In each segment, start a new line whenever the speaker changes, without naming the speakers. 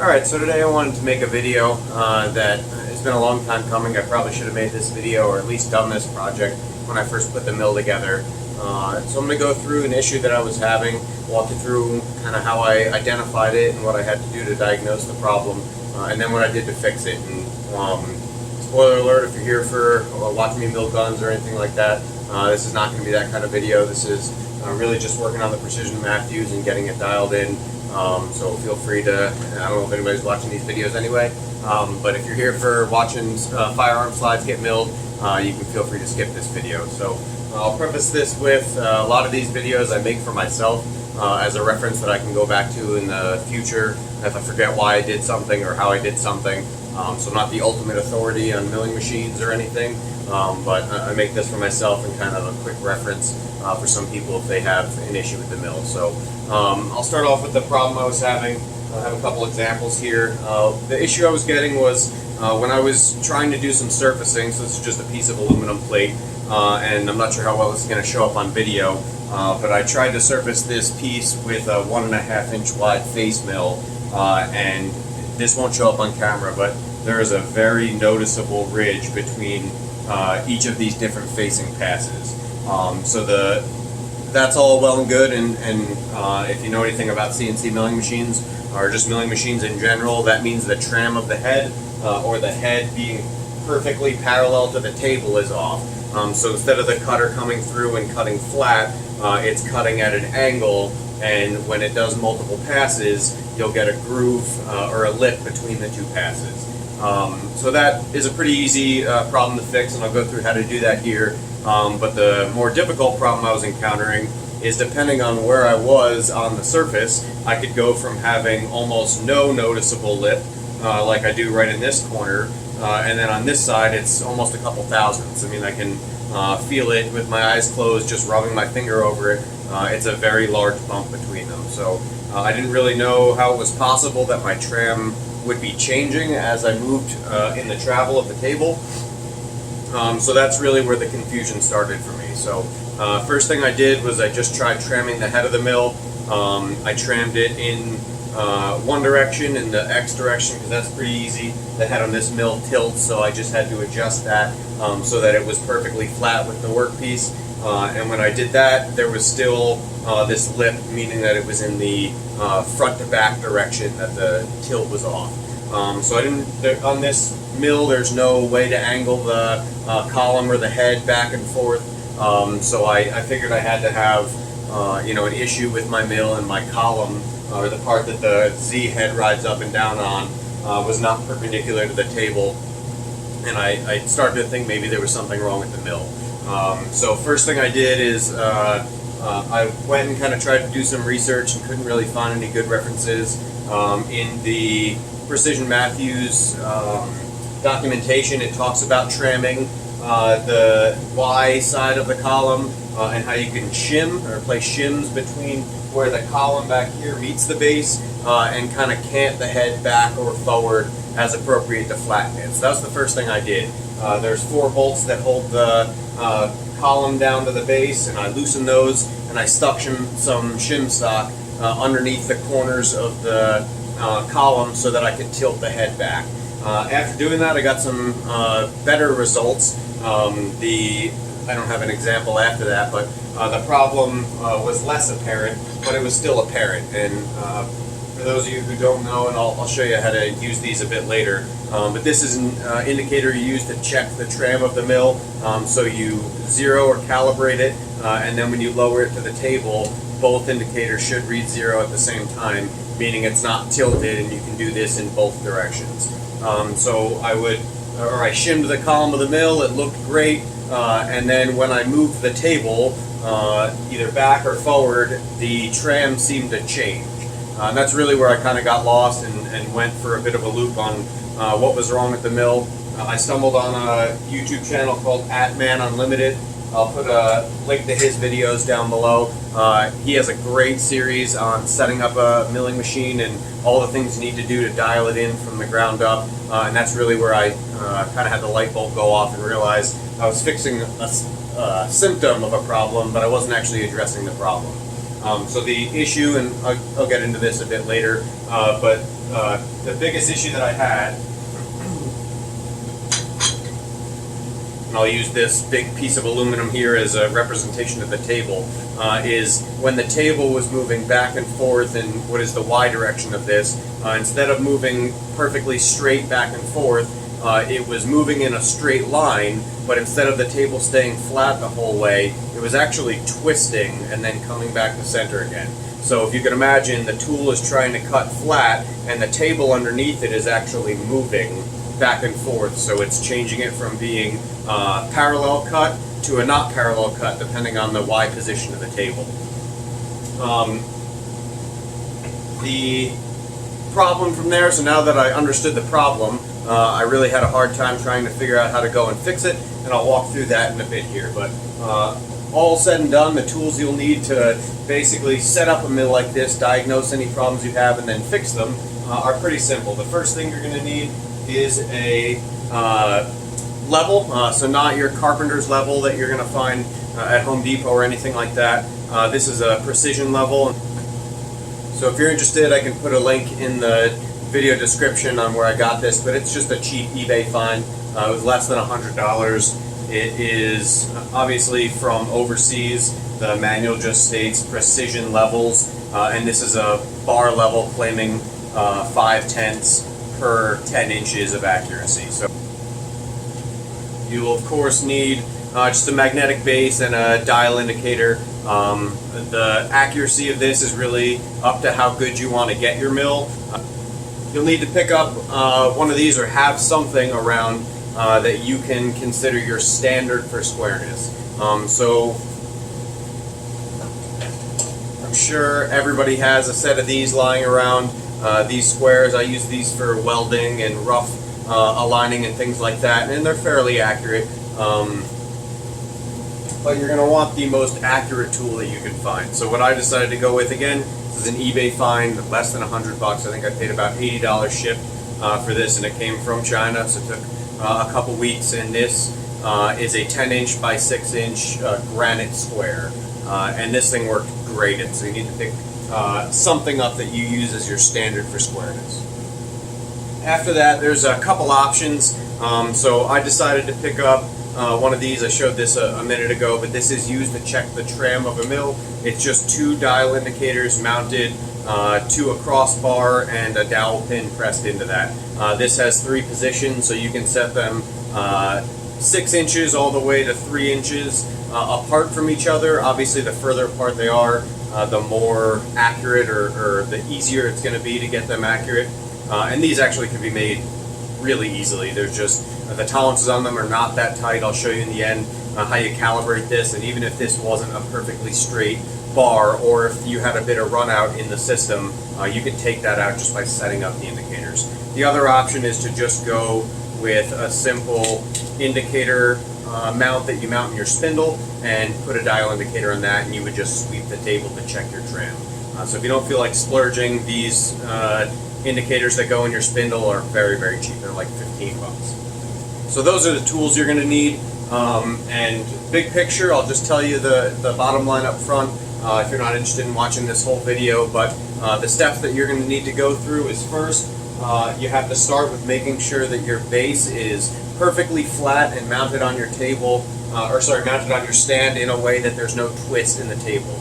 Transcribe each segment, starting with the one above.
Alright, so today I wanted to make a video that it's been a long time coming. I probably should have made this video or at least done this project when I first put the mill together. So I'm going to go through an issue that I was having, walk you through kind of how I identified it and what I had to do to diagnose the problem, and then what I did to fix it. And spoiler alert, if you're here for watching me mill guns or anything like that, this is not going to be that kind of video. This is really just working on the precision Matthews and getting it dialed in. So feel free to, I don't know if anybody's watching these videos anyway, but if you're here for watching firearm slides get milled, you can feel free to skip this video. So I'll preface this with a lot of these videos I make for myself as a reference that I can go back to in the future if I forget why I did something or how I did something. So not the ultimate authority on milling machines or anything, but I make this for myself and kind of a quick reference for some people if they have an issue with the mill. So I'll start off with the problem I was having. I have a couple examples here. The issue I was getting was when I was trying to do some surfacing, so this is just a piece of aluminum plate, and I'm not sure how well this is going to show up on video, but I tried to surface this piece with a 1.5 inch wide face mill, and this won't show up on camera, but there is a very noticeable ridge between each of these different facing passes. So that's all well and good, and if you know anything about CNC milling machines, or just milling machines in general, that means the tram of the head, or the head being perfectly parallel to the table is off. So instead of the cutter coming through and cutting flat, it's cutting at an angle, and when it does multiple passes, you'll get a groove or a lip between the two passes. So that is a pretty easy problem to fix, and I'll go through how to do that here. But the more difficult problem I was encountering is depending on where I was on the surface, I could go from having almost no noticeable lip, like I do right in this corner, and then on this side it's almost a couple thousandths. I mean, I can feel it with my eyes closed, just rubbing my finger over it. It's a very large bump between them. So I didn't really know how it was possible that my tram would be changing as I moved in the travel of the table. So that's really where the confusion started for me. So first thing I did was I just tried tramming the head of the mill. I trammed it in one direction, in the X direction, because that's pretty easy. The head on this mill tilts, so I just had to adjust that so that it was perfectly flat with the workpiece. And when I did that, there was still this lip, meaning that it was in the front to back direction that the tilt was off. So I didn't, on this mill, there's no way to angle the column or the head back and forth. So I figured I had to have an issue with my mill, and my column, or the part that the Z head rides up and down on, was not perpendicular to the table. And I started to think maybe there was something wrong with the mill. So first thing I did is I went and kind of tried to do some research and couldn't really find any good references. In the Precision Matthews documentation, it talks about tramming the Y side of the column and how you can shim or place shims between where the column back here meets the base and kind of cant the head back or forward as appropriate to flatten it. So that's the first thing I did. There's 4 bolts that hold the column down to the base, and I loosened those, and I stuck some shim stock underneath the corners of the column so that I could tilt the head back. After doing that, I got some better results. I don't have an example after that, but the problem was less apparent, but it was still apparent. And for those of you who don't know, and I'll show you how to use these a bit later, but this is an indicator you use to check the tram of the mill. So you zero or calibrate it, and then when you lower it to the table, both indicators should read 0 at the same time, meaning it's not tilted, and you can do this in both directions. So I shimmed the column of the mill, it looked great, and then when I moved the table, either back or forward, the tram seemed to change. And that's really where I kind of got lost and went for a bit of a loop on what was wrong with the mill. I stumbled on a YouTube channel called @ManUnlimited. I'll put a link to his videos down below. He has a great series on setting up a milling machine and all the things you need to do to dial it in from the ground up. And that's really where I kind of had the light bulb go off and realize I was fixing a symptom of a problem, but I wasn't actually addressing the problem. So the issue, and I'll get into this a bit later, but the biggest issue that I had, and I'll use this big piece of aluminum here as a representation of the table, is when the table was moving back and forth in what is the Y direction of this, instead of moving perfectly straight back and forth, it was moving in a straight line, but instead of the table staying flat the whole way, it was actually twisting and then coming back to center again. So if you can imagine, the tool is trying to cut flat, and the table underneath it is actually moving back and forth, so it's changing it from being parallel cut to a not parallel cut, depending on the Y position of the table. The problem from there, so now that I understood the problem, I really had a hard time trying to figure out how to go and fix it, and I'll walk through that in a bit here. But all said and done, the tools you'll need to basically set up a mill like this, diagnose any problems you have, and then fix them are pretty simple. The first thing you're going to need is a level, so not your carpenter's level that you're going to find at Home Depot or anything like that. This is a precision level. So if you're interested, I can put a link in the video description on where I got this, but it's just a cheap eBay find. It was less than $100. It is obviously from overseas. The manual just states precision levels, and this is a bar level claiming 5/10 per 10 inches of accuracy. So you will of course need just a magnetic base and a dial indicator. The accuracy of this is really up to how good you want to get your mill. You'll need to pick up one of these or have something around that you can consider your standard for squareness. So I'm sure everybody has a set of these lying around. These squares, I use these for welding and rough aligning and things like that, and they're fairly accurate. But you're going to want the most accurate tool that you can find. So what I decided to go with, again, this is an eBay find, less than $100. I think I paid about $80 shipped for this, and it came from China, so it took a couple weeks. And this is a 10-inch by 6-inch granite square, and this thing worked great. And so you need to pick something up that you use as your standard for squareness. After that, there's a couple options. So I decided to pick up one of these. I showed this a minute ago, but this is used to check the tram of a mill. It's just 2 dial indicators mounted to a crossbar and a dowel pin pressed into that. This has 3 positions, so you can set them 6 inches all the way to 3 inches apart from each other. Obviously, the further apart they are, the more accurate or the easier it's going to be to get them accurate. And these actually can be made really easily. There's just the tolerances on them are not that tight. I'll show you in the end how you calibrate this, and even if this wasn't a perfectly straight bar, or if you had a bit of run out in the system, you could take that out just by setting up the indicators. The other option is to just go with a simple indicator mount that you mount in your spindle and put a dial indicator on that, and you would just sweep the table to check your tram. So if you don't feel like splurging, these indicators that go in your spindle are very, very cheap. They're like 15 bucks. So those are the tools you're going to need. And big picture, I'll just tell you the bottom line up front if you're not interested in watching this whole video. But the steps that you're going to need to go through is first, you have to start with making sure that your base is perfectly flat and mounted on your table, mounted on your stand in a way that there's no twist in the table.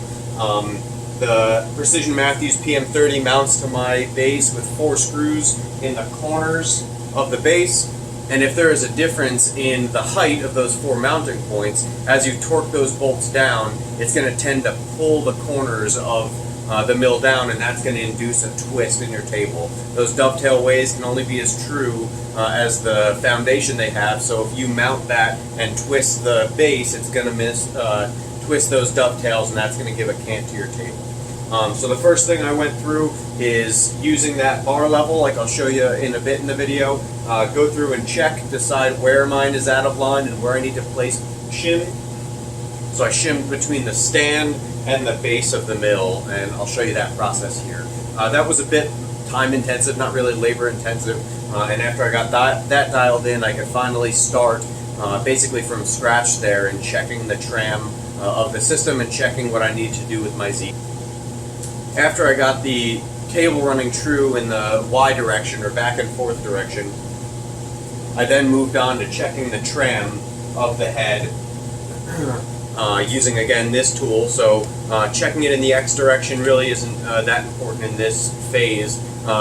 The Precision Matthews PM-30 mounts to my base with 4 screws in the corners of the base. And if there is a difference in the height of those 4 mounting points, as you torque those bolts down, it's going to tend to pull the corners of the mill down, and that's going to induce a twist in your table. Those dovetail ways can only be as true as the foundation they have, so if you mount that and twist the base, it's going to twist those dovetails, and that's going to give a cant to your table. So the first thing I went through is using that bar level, like I'll show you in a bit in the video. Go through and check, decide where mine is out of line and where I need to place shim. So I shimmed between the stand and the base of the mill, and I'll show you that process here. That was a bit time intensive, not really labor intensive, and after I got that dialed in, I could finally start basically from scratch there and checking the tram of the system and checking what I need to do with my Z. after I got the table running true in the Y direction, or back and forth direction, I then moved on to checking the tram of the head using, again, this tool. So checking it in the X direction really isn't that important in this phase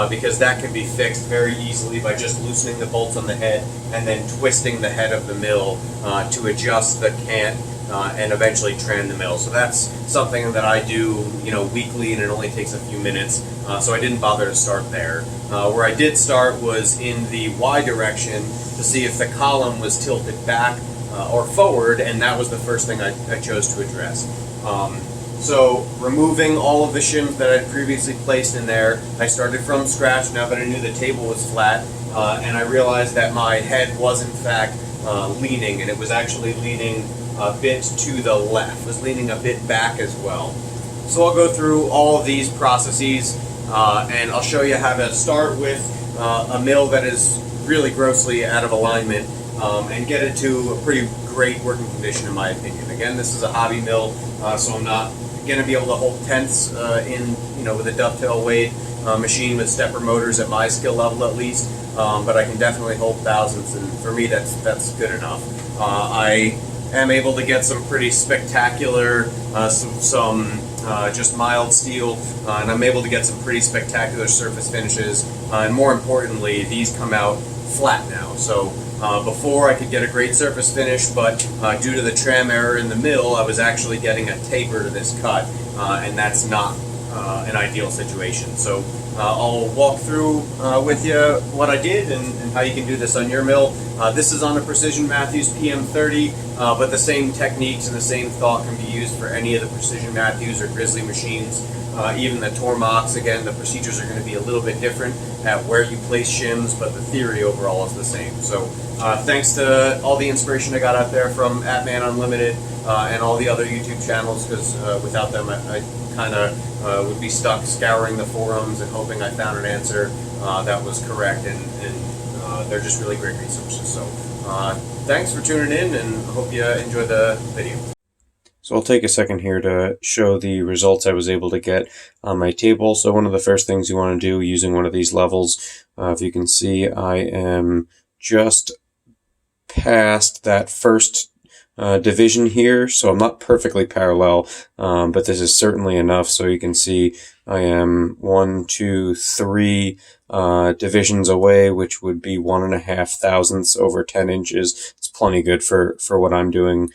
because that can be fixed very easily by just loosening the bolts on the head and then twisting the head of the mill to adjust the cant and eventually tram the mill. So that's something that I do, weekly, and it only takes a few minutes. So I didn't bother to start there. Where I did start was in the Y direction to see if the column was tilted back or forward, and that was the first thing I chose to address. So removing all of the shims that I'd previously placed in there, I started from scratch now that I knew the table was flat, and I realized that my head was in fact leaning, and it was actually leaning a bit to the left, was leaning a bit back as well. So I'll go through all of these processes and I'll show you how to start with a mill that is really grossly out of alignment and get it to a pretty great working condition, in my opinion. Again, this is a hobby mill, so I'm not going to be able to hold tenths with a dovetail weight machine with stepper motors at my skill level at least, but I can definitely hold thousandths, and for me that's good enough. I am able to get some pretty spectacular, some just mild steel, and I'm able to get some pretty spectacular surface finishes, and more importantly, these come out flat now. So before I could get a great surface finish, but due to the tram error in the mill, I was actually getting a taper to this cut, and that's not an ideal situation. So I'll walk through with you what I did and how you can do this on your mill. This is on a Precision Matthews PM-30, but the same techniques and the same thought can be used for any of the Precision Matthews or Grizzly machines. Even the Tormox, again, the procedures are going to be a little bit different at where you place shims, but the theory overall is the same. So thanks to all the inspiration I got out there from @Man Unlimited and all the other YouTube channels, because without them I kind of would be stuck scouring the forums and hoping I found an answer that was correct, and they're just really great resources. So thanks for tuning in, and I hope you enjoy the video.
So I'll take a second here to show the results I was able to get on my table. So one of the first things you want to do using one of these levels, if you can see, I am just past that first division here, so I'm not perfectly parallel, but this is certainly enough. So you can see I am 1, 2, 3 divisions away, which would be 1.5 thousandths over 10 inches. It's plenty good for what I'm doing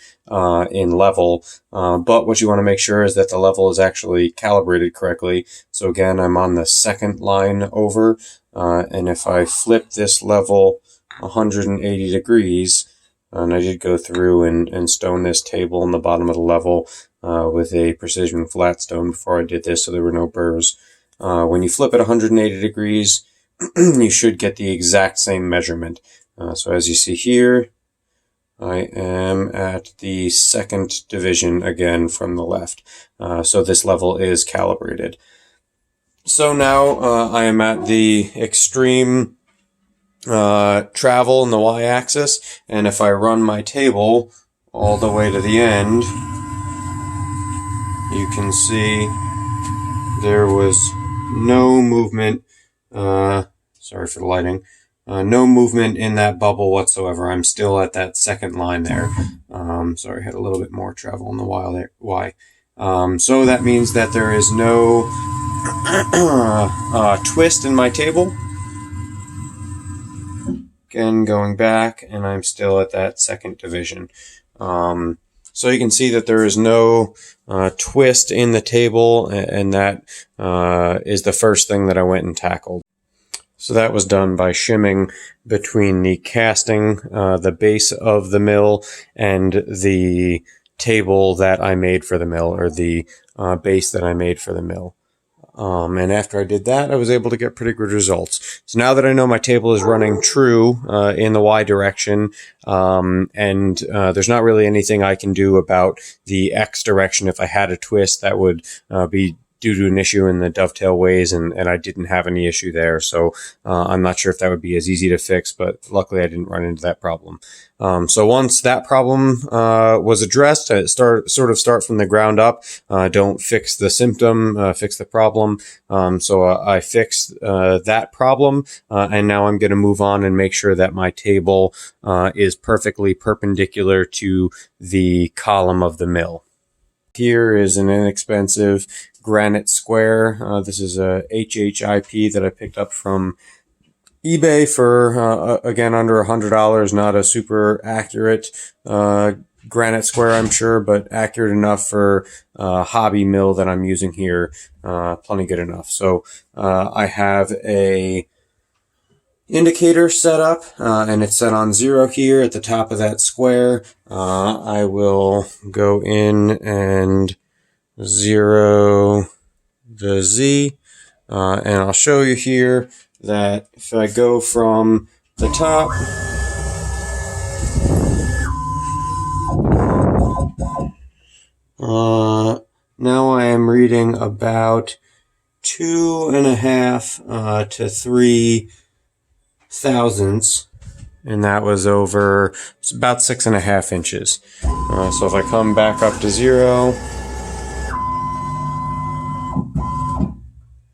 in level, but what you want to make sure is that the level is actually calibrated correctly. So again, I'm on the second line over, and if I flip this level 180 degrees, and I did go through and stone this table in the bottom of the level with a precision flat stone before I did this, so there were no burrs. When you flip it 180 degrees, you should get the exact same measurement. So as you see here, I am at the second division again from the left. So this level is calibrated. So now I am at the extreme travel in the y-axis, and if I run my table all the way to the end, you can see there was no movement, sorry for the lighting, no movement in that bubble whatsoever. I'm still at that second line there. Sorry, I had a little bit more travel in the y. So that means that there is no twist in my table. Again, going back, and I'm still at that second division. So you can see that there is no twist in the table, and that is the first thing that I went and tackled. So that was done by shimming between the casting, the base of the mill, and the table that I made for the mill, or the base that I made for the mill. And after I did that, I was able to get pretty good results. So now that I know my table is running true in the Y direction, and there's not really anything I can do about the X direction. If I had a twist, that would be due to an issue in the dovetail ways, and I didn't have any issue there. So I'm not sure if that would be as easy to fix, but luckily I didn't run into that problem. So once that problem was addressed, I start from the ground up. Don't fix the symptom, fix the problem. So I fixed that problem, and now I'm going to move on and make sure that my table is perfectly perpendicular to the column of the mill. Here is an inexpensive granite square. This is a HHIP that I picked up from eBay for, again, under $100. Not a super accurate granite square, I'm sure, but accurate enough for a hobby mill that I'm using here. Plenty good enough. So I have a indicator set up, and it's set on 0 here at the top of that square. I will go in and 0 the Z, and I'll show you here that if I go from the top, now I am reading about 2.5 to 3 thousandths, and that was over, it's about 6.5 inches. So if I come back up to 0,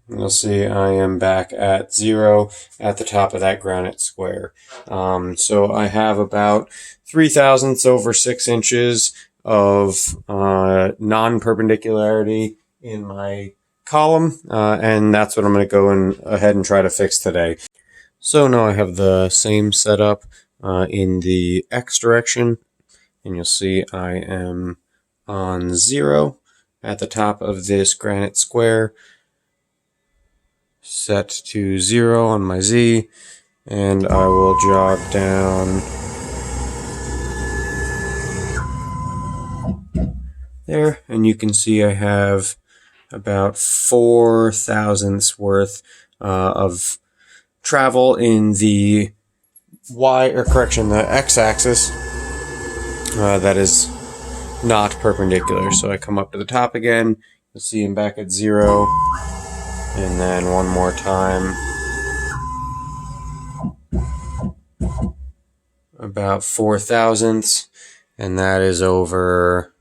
you'll see I am back at 0 at the top of that granite square. So I have about 3 thousandths over 6 inches of non-perpendicularity in my column, and that's what I'm going to go ahead and try to fix today. So now I have the same setup in the X direction, and you'll see I am on 0 at the top of this granite square, set to 0 on my Z, and I will jog down there, and you can see I have about 4 thousandths worth of travel in the the X-axis that is not perpendicular. So I come up to the top again, you'll see I'm back at 0, and then one more time, about 4 thousandths, and that is over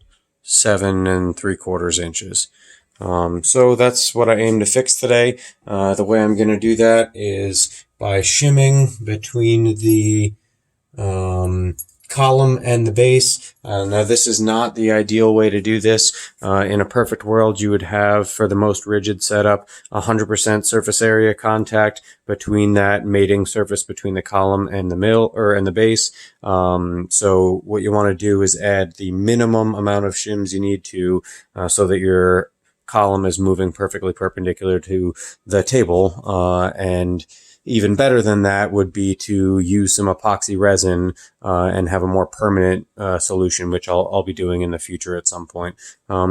7 3/4 inches. So that's what I aim to fix today. The way I'm going to do that is by shimming between the column and the base. Now this is not the ideal way to do this. In a perfect world, you would have, for the most rigid setup, 100% surface area contact between that mating surface between the column and the mill and the base. So what you want to do is add the minimum amount of shims you need to, so that your column is moving perfectly perpendicular to the table, and even better than that would be to use some epoxy resin and have a more permanent solution, which I'll be doing in the future at some point.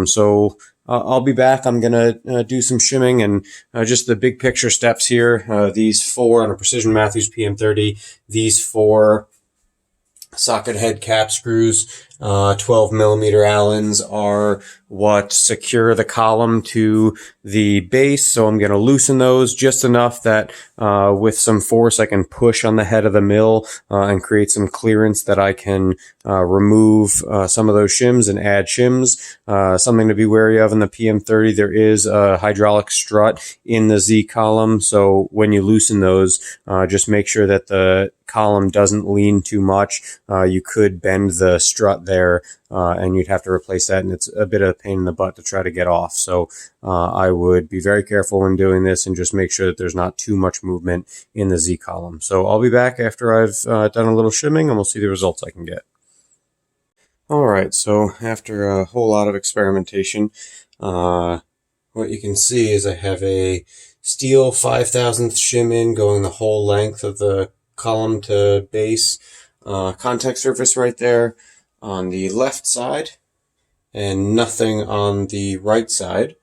So I'll be back. I'm going to do some shimming and just the big picture steps here. These 4 on a Precision Matthews PM-30, these 4 socket head cap screws, 12 millimeter Allens, are what secure the column to the base. So I'm going to loosen those just enough that with some force I can push on the head of the mill and create some clearance that I can remove some of those shims and add shims. Something to be wary of in the PM-30, there is a hydraulic strut in the Z column. So when you loosen those, just make sure that the column doesn't lean too much. You could bend the strut there, and you'd have to replace that, and it's a bit of a pain in the butt to try to get off. So I would be very careful when doing this and just make sure that there's not too much movement in the Z column. So I'll be back after I've done a little shimming, and we'll see the results I can get. Alright, so after a whole lot of experimentation, what you can see is I have a steel 5/1000th shim in going the whole length of the column to base contact surface right there on the left side, and nothing on the right side.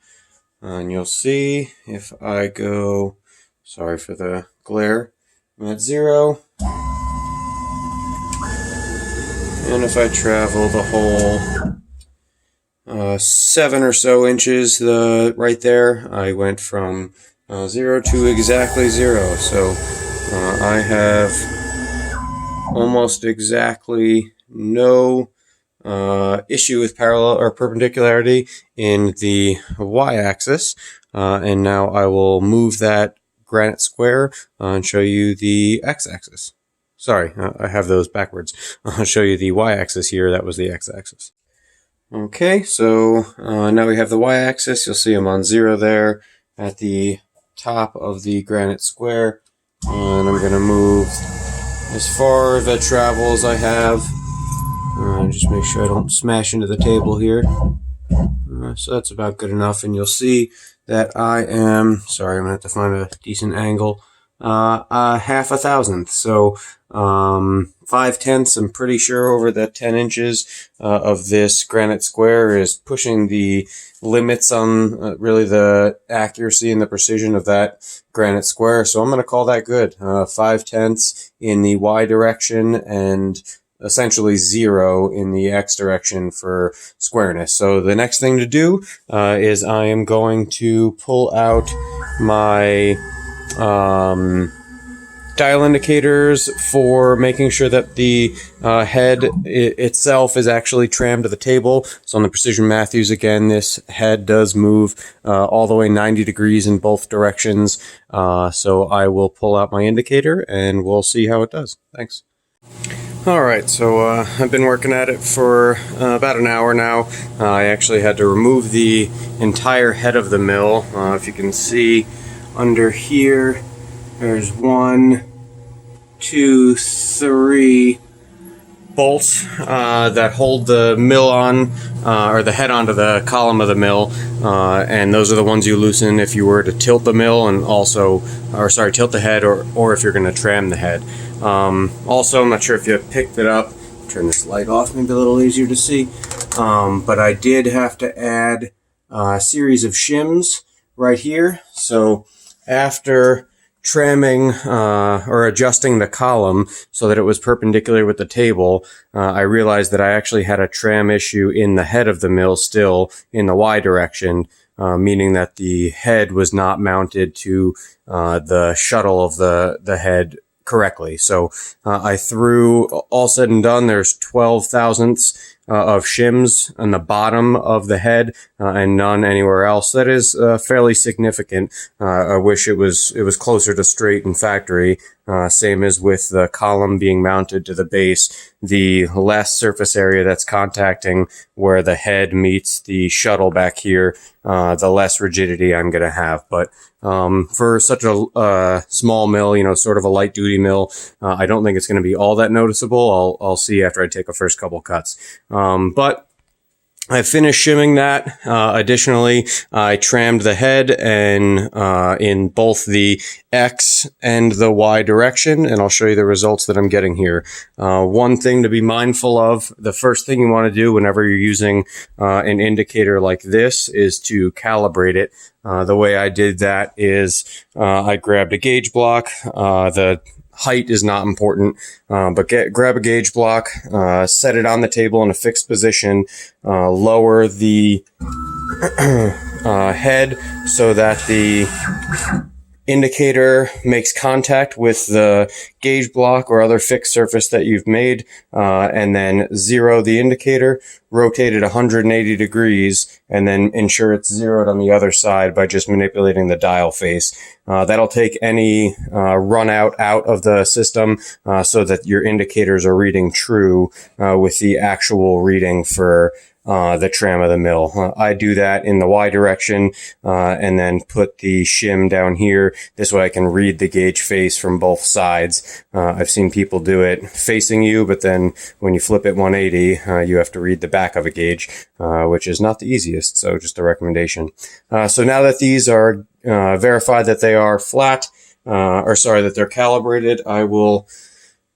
And you'll see if I go, sorry for the glare, I'm at 0. And if I travel the whole 7 or so inches right there. I went from 0 to exactly 0. So I have almost exactly no issue with parallel or perpendicularity in the y-axis. And now I will move that granite square and show you the x-axis. Sorry, I have those backwards. I'll show you the y-axis here. That was the x-axis. Okay, so now we have the y-axis. You'll see I'm on 0 there at the top of the granite square. And I'm going to move as far the travel as I have. Just make sure I don't smash into the table here. So that's about good enough. And you'll see that I am, sorry, I'm going to have to find a decent angle, half a thousandth. So 5/10, I'm pretty sure, over the 10 inches of this granite square is pushing the limits on really the accuracy and the precision of that granite square. So I'm going to call that good. 5/10 in the y direction and essentially 0 in the x direction for squareness. So the next thing to do is I am going to pull out my dial indicators for making sure that the head itself is actually trammed to the table. So on the Precision Matthews, again, this head does move all the way 90 degrees in both directions. So I will pull out my indicator and we'll see how it does. Thanks. Alright, so I've been working at it for about an hour now. I actually had to remove the entire head of the mill. If you can see under here, there's 1, 2, 3 bolts that hold the mill on, or the head onto the column of the mill, and those are the ones you loosen if you were to tilt the mill and also, or sorry, tilt the head, or if you're going to tram the head. Also, I'm not sure if you picked it up. Turn this light off, maybe a little easier to see. But I did have to add a series of shims right here. So after tramming or adjusting the column so that it was perpendicular with the table, I realized that I actually had a tram issue in the head of the mill still in the y direction, meaning that the head was not mounted to the shuttle of the head correctly. So I threw, all said and done, there's 12 thousandths of shims on the bottom of the head and none anywhere else. That is fairly significant. I wish it was closer to straight in factory. Same as with the column being mounted to the base. The less surface area that's contacting where the head meets the shuttle back here, the less rigidity I'm going to have. But for such a small mill, sort of a light duty mill, I don't think it's going to be all that noticeable. I'll see after I take a first couple cuts. But I finished shimming that. Additionally, I trammed the head and in both the X and the Y direction, and I'll show you the results that I'm getting here. One thing to be mindful of, the first thing you want to do whenever you're using an indicator like this is to calibrate it. The way I did that is I grabbed a gauge block. The height is not important, but grab a gauge block, set it on the table in a fixed position, lower the head so that the indicator makes contact with the gauge block or other fixed surface that you've made, and then zero the indicator, rotate it 180 degrees, and then ensure it's zeroed on the other side by just manipulating the dial face. That'll take any run out of the system so that your indicators are reading true with the actual reading for the tram of the mill. I do that in the Y direction and then put the shim down here. This way I can read the gauge face from both sides. I've seen people do it facing you, but then when you flip it 180, you have to read the back of a gauge, which is not the easiest. So just a recommendation. So now that these are verified that they are flat, that they're calibrated, I will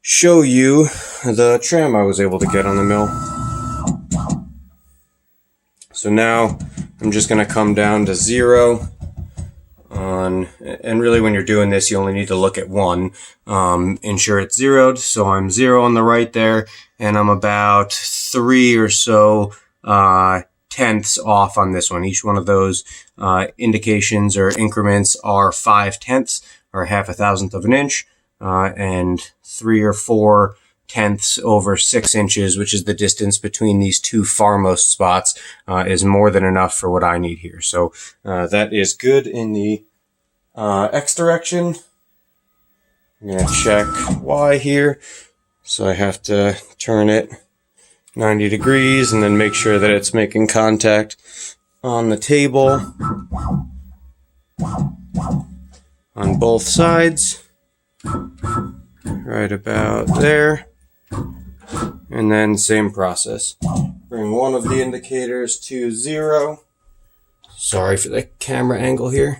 show you the tram I was able to get on the mill. So now I'm just going to come down to 0 on, and really when you're doing this, you only need to look at one, ensure it's zeroed. So I'm 0 on the right there, and I'm about 3 or so tenths off on this one. Each one of those indications or increments are 5 tenths, or half a thousandth of an inch, and 3 or 4 tenths over 6 inches, which is the distance between these two farmost spots, is more than enough for what I need here. So that is good in the X direction. I'm going to check Y here. So I have to turn it 90 degrees and then make sure that it's making contact on the table on both sides, right about there. And then same process. Bring one of the indicators to 0. Sorry for the camera angle here.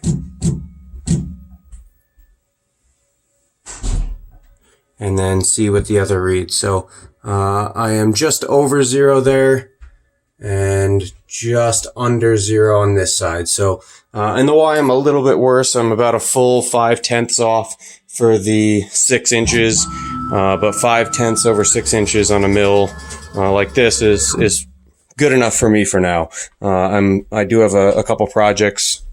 And then see what the other reads. So I am just over 0 there and just under 0 on this side. So in the Y I'm a little bit worse. I'm about a full 5 tenths off for the 6 inches, but 5 tenths over 6 inches on a mill like this is good enough for me for now. I do have a couple projects.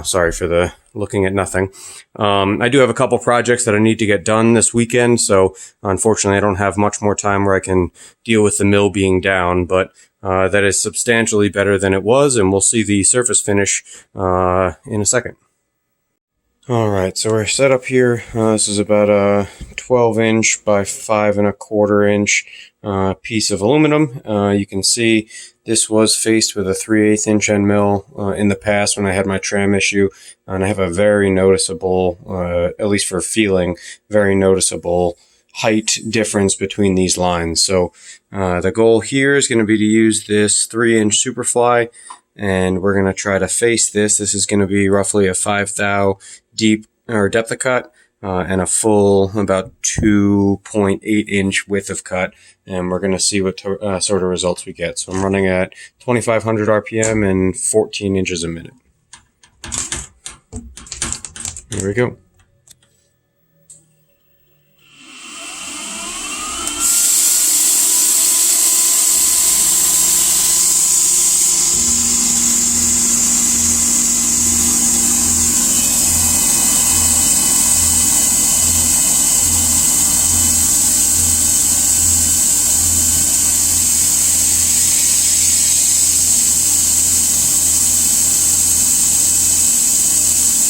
Sorry for the looking at nothing. I do have a couple projects that I need to get done this weekend, so unfortunately I don't have much more time where I can deal with the mill being down, but that is substantially better than it was, and we'll see the surface finish in a second. Alright, so we're set up here. This is about a 12 inch by 5 1/4 inch piece of aluminum. You can see this was faced with a 3/8 inch end mill in the past when I had my Tram issue, and I have a very noticeable, at least for feeling, very noticeable height difference between these lines. So the goal here is going to be to use this 3-inch Superfly, and we're going to try to face this. This is going to be roughly a 5 thou deep or depth of cut, and a full about 2.8 inch width of cut, and we're going to see what sort of results we get. So I'm running at 2500 RPM and 14 inches a minute. Here we go.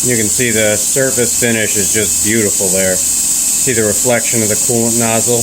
You can see the surface finish is just beautiful there. See the reflection of the coolant nozzle.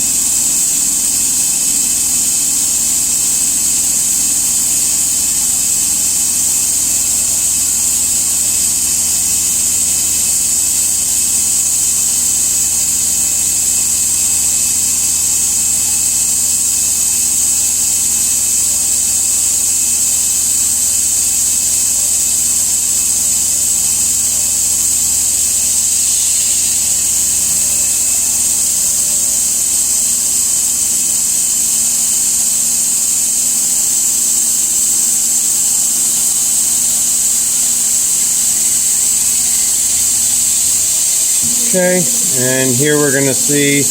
Okay, and here we're going to see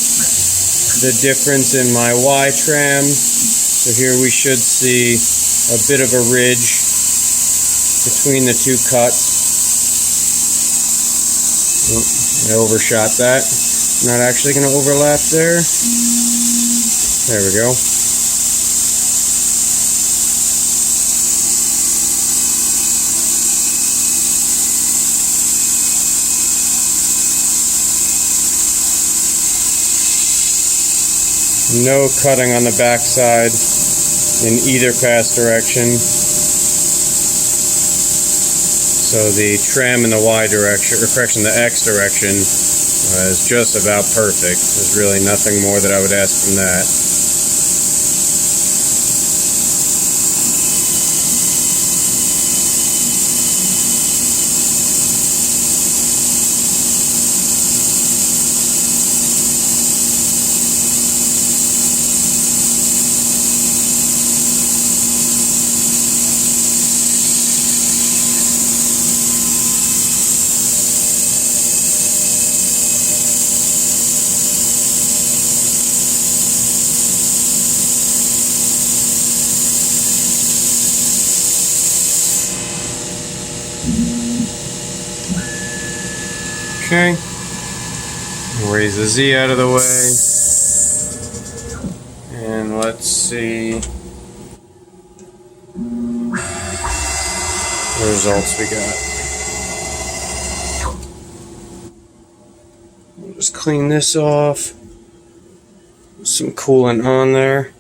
the difference in my Y tram. So here we should see a bit of a ridge between the two cuts. Oh, I overshot that. Not actually going to overlap there. There we go. No cutting on the back side in either pass direction. So the tram in the Y direction, or correction, the X direction is just about perfect. There's really nothing more that I would ask from that. Okay. Raise the Z out of the way. And let's see the results we got. We'll just clean this off. Some coolant on there.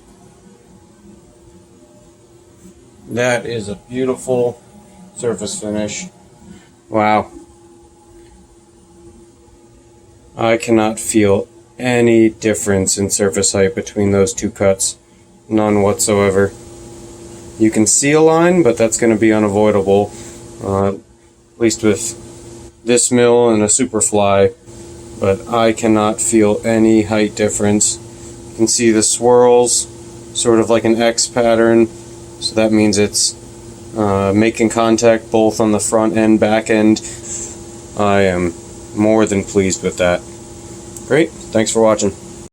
That is a beautiful surface finish. Wow. I cannot feel any difference in surface height between those two cuts. None whatsoever. You can see a line, but that's going to be unavoidable. At least with this mill and a Superfly. But I cannot feel any height difference. You can see the swirls, sort of like an X pattern. So that means it's making contact both on the front and back end. I am more than pleased with that. Great, thanks for watching.